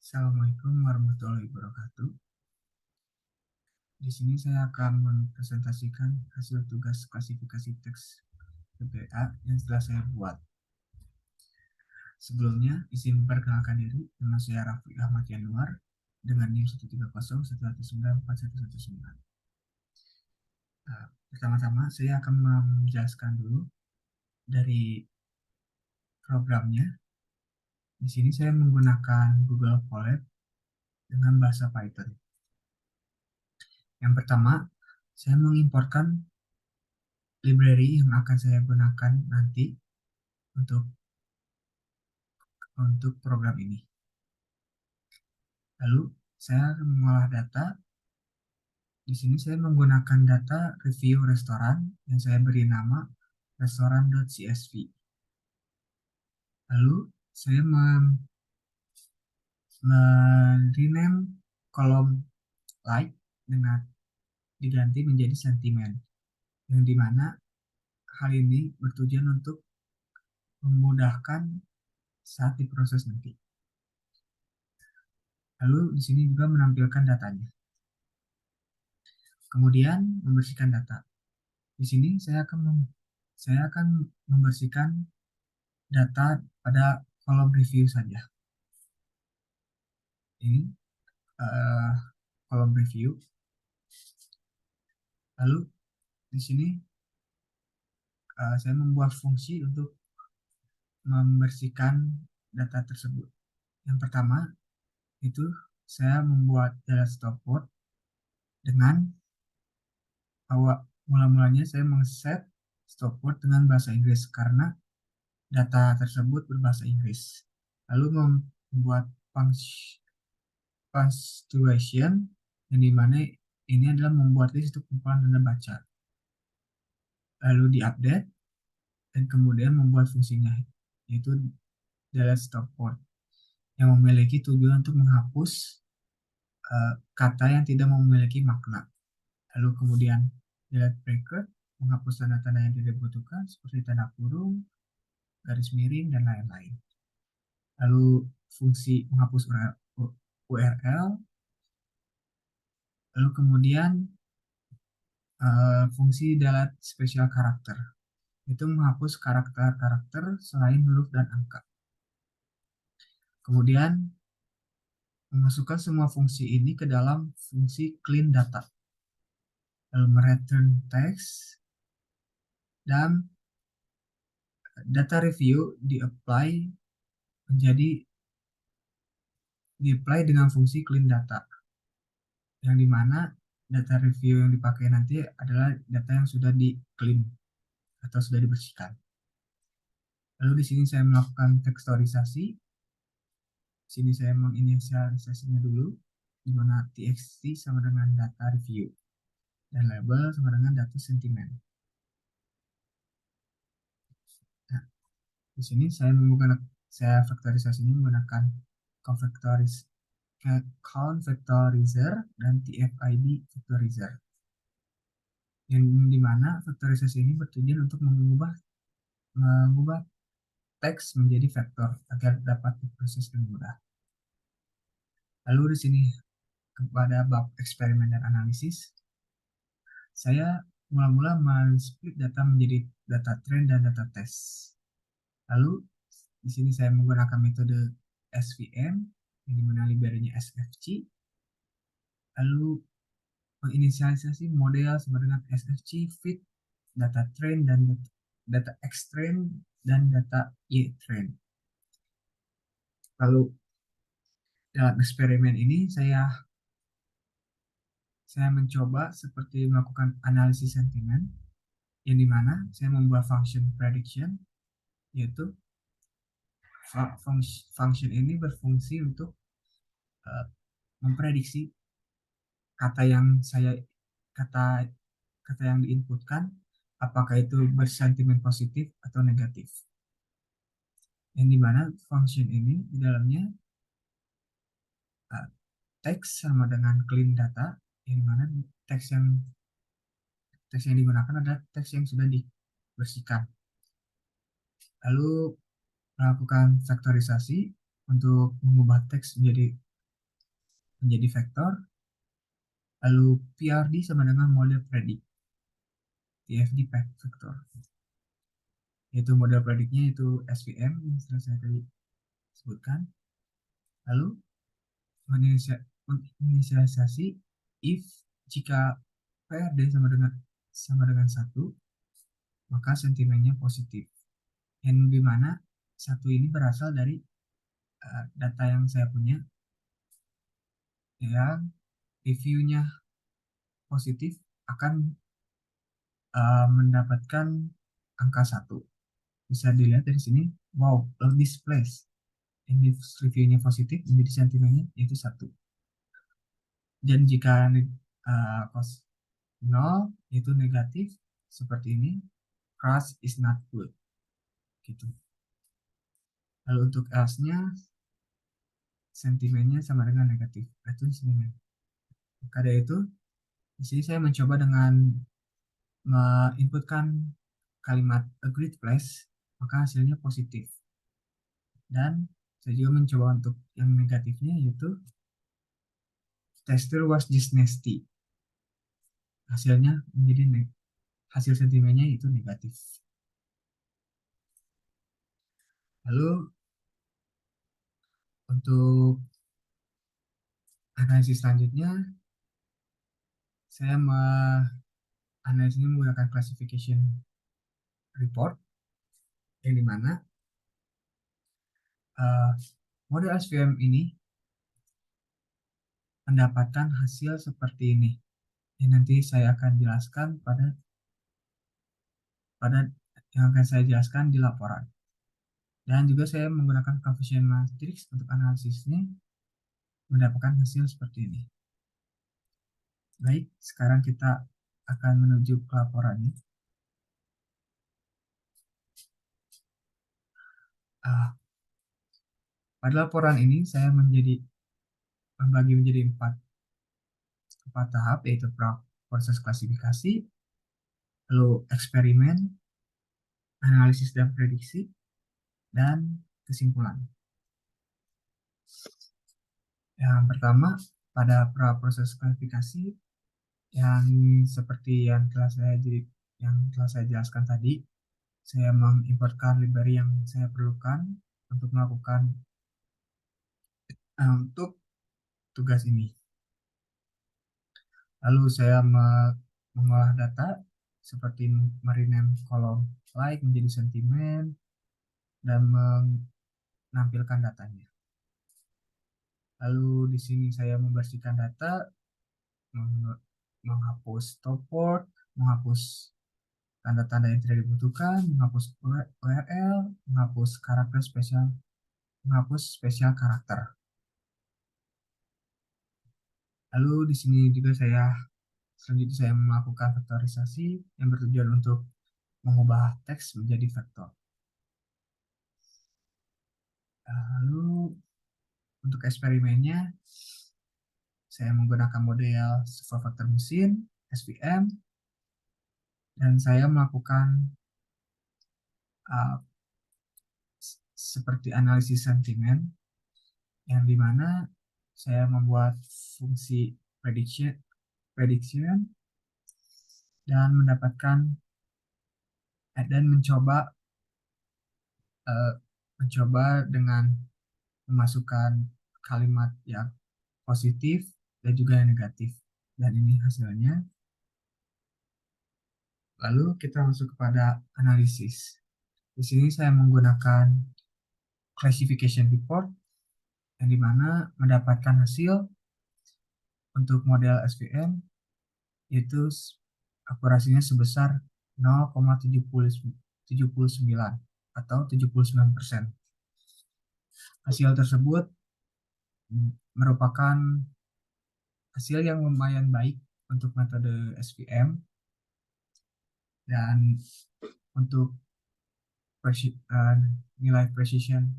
Assalamualaikum warahmatullahi wabarakatuh. Di sini saya akan mempresentasikan hasil tugas klasifikasi teks PPA yang telah saya buat. Sebelumnya, izin memperkenalkan diri. Nama saya Raffi Ahmad Yanuar dengan NIM 130.119.4119. Pertama-tama, saya akan menjelaskan dulu dari programnya. Di sini saya menggunakan Google Colab dengan bahasa Python. Yang pertama, saya mengimporkan library yang akan saya gunakan nanti untuk program ini. Lalu saya akan mengolah data. Di sini saya menggunakan data review restoran yang saya beri nama restoran.csv. Lalu saya rename kolom like dengan diganti menjadi sentimen, yang dimana hal ini bertujuan untuk memudahkan saat diproses nanti. Lalu di sini juga menampilkan datanya. Kemudian membersihkan data. Di sini saya akan membersihkan data pada kolom review saja. Ini kolom review. Lalu di sini saya membuat fungsi untuk membersihkan data tersebut. Yang pertama itu saya membuat data stopword dengan mula-mulanya saya meng-set stopword dengan bahasa Inggris karena data tersebut berbahasa Inggris. Lalu membuat punctuation yang dimana ini adalah membuat list untuk kumpulan tanda baca. Lalu diupdate dan kemudian membuat fungsinya, yaitu delete stopword yang memiliki tujuan untuk menghapus kata yang tidak memiliki makna. Lalu kemudian delete bracket, menghapus tanda-tanda yang tidak dibutuhkan seperti tanda kurung, garis miring, dan lain-lain. Lalu fungsi menghapus URL, lalu kemudian fungsi delete special character, itu menghapus karakter-karakter selain huruf dan angka. Kemudian memasukkan semua fungsi ini ke dalam fungsi clean data, lalu return text, dan data review di-apply dengan fungsi clean data, yang dimana data review yang dipakai nanti adalah data yang sudah di clean atau sudah dibersihkan. Lalu di sini saya melakukan tekstorisasi. Di sini saya menginisialisasinya dulu, di mana txt sama dengan data review dan label sama dengan data sentimen. Nah, di sini saya vektorisasinya menggunakan count vectorizer dan tfid vectorizer, yang dimana vektorisasi ini bertujuan untuk mengubah teks menjadi vektor agar dapat diproses dengan mudah. Lalu di sini kepada bab eksperimen dan analisis, saya mula-mula men-split data menjadi data train dan data test. Lalu di sini saya menggunakan metode SVM yang dimana library-nya SFC. Lalu menginisialisasi model sama dengan SFC fit data train dan data X train dan data Y train. Lalu dalam eksperimen ini saya mencoba seperti melakukan analisis sentimen, yang dimana saya membuat function prediction, yaitu function ini berfungsi untuk memprediksi kata yang diinputkan, apakah itu bersentimen positif atau negatif. Yang dimana function ini di dalamnya teks sama dengan clean data, yang dimana teks yang digunakan adalah teks yang sudah dibersihkan. Lalu melakukan vektorisasi untuk mengubah teks menjadi menjadi vektor, lalu PRD sama dengan model predik, TFD vektor. Yaitu model prediknya itu SVM yang sudah saya tadi sebutkan. Lalu menginisialisasi if jika PRD sama dengan 1, maka sentimennya positif. Yang dimana 1 ini berasal dari data yang saya punya yang reviewnya positif akan mendapatkan angka 1. Bisa dilihat dari sini, wow, this place. Ini reviewnya positif, menjadi sentimennya yaitu 1. Dan jika cost 0 itu negatif, seperti ini, crush is not good. Gitu. Lalu untuk else-nya, sentimennya sama dengan negatif. Itu sentimen. Maka dari itu, di sini saya mencoba dengan menginputkan kalimat agreed place, maka hasilnya positif. Dan saya juga mencoba untuk yang negatifnya, yaitu tester was just nasty. Hasilnya menjadi hasil sentimennya itu negatif. Lalu untuk analisis selanjutnya, saya analisisnya menggunakan classification report, yang dimana model SVM ini mendapatkan hasil seperti ini. Yang nanti saya akan jelaskan pada yang akan saya jelaskan di laporan. Dan juga saya menggunakan coefficient matrix untuk analisisnya, mendapatkan hasil seperti ini. Baik, sekarang kita akan menuju ke laporannya. Pada laporan ini saya membagi menjadi empat tahap, yaitu proses klasifikasi, lalu eksperimen, analisis dan prediksi, dan kesimpulan. Yang pertama, pada proses klasifikasi, yang seperti yang telah saya jelaskan tadi, saya mengimportkan library yang saya perlukan untuk melakukan untuk tugas ini. Lalu saya mengolah data seperti merename kolom like menjadi sentimen dan menampilkan datanya. Lalu di sini saya membersihkan data, menghapus stopword, menghapus tanda-tanda yang tidak dibutuhkan, menghapus URL, menghapus spesial karakter. Lalu di sini juga selanjutnya saya melakukan vektorisasi yang bertujuan untuk mengubah teks menjadi vektor. Lalu untuk eksperimennya, saya menggunakan model super vektor mesin, SVM, dan saya melakukan seperti analisis sentimen, yang dimana saya membuat fungsi prediction dan mencoba dengan memasukkan kalimat yang positif dan juga yang negatif. Dan ini hasilnya. Lalu kita masuk kepada analisis. Di sini saya menggunakan classification report, yang dimana mendapatkan hasil untuk model SVM yaitu akurasinya sebesar 0,79 atau 79%. Hasil tersebut merupakan hasil yang lumayan baik untuk metode SVM, dan untuk nilai precision,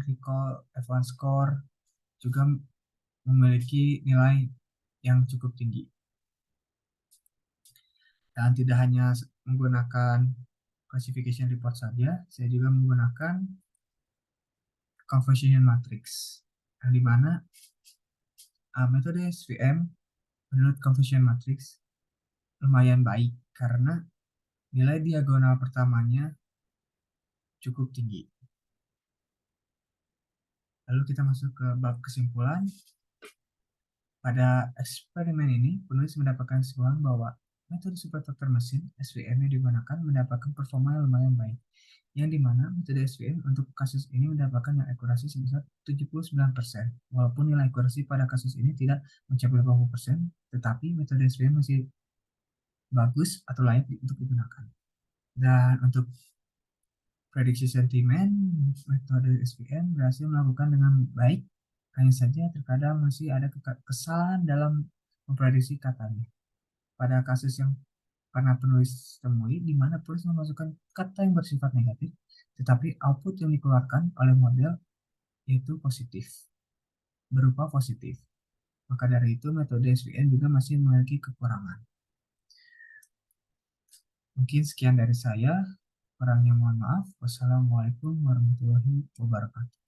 recall, advanced score juga memiliki nilai yang cukup tinggi. Dan tidak hanya menggunakan classification report saja, saya juga menggunakan convolution matrix, yang dimana Metode SVM menurut Confucian Matrix lumayan baik karena nilai diagonal pertamanya cukup tinggi. Lalu kita masuk ke bab kesimpulan. Pada eksperimen ini, penulis mendapatkan kesimpulan bahwa metode superfaktor mesin SVM yang digunakan mendapatkan performa yang lumayan baik, yang dimana metode SVM untuk kasus ini mendapatkan yang akurasi sebesar 79%. Walaupun nilai akurasi pada kasus ini tidak mencapai 80%, tetapi metode SVM masih bagus atau layak untuk digunakan. Dan untuk prediksi sentimen, metode SVM berhasil melakukan dengan baik, hanya saja terkadang masih ada kesalahan dalam memprediksi katanya. Pada kasus yang pernah penulis temui, di mana penulis memasukkan kata yang bersifat negatif, tetapi output yang dikeluarkan oleh model yaitu positif, berupa positif. Maka dari itu, metode SVM juga masih memiliki kekurangan. Mungkin sekian dari saya. Kurangnya mohon maaf. Wassalamualaikum warahmatullahi wabarakatuh.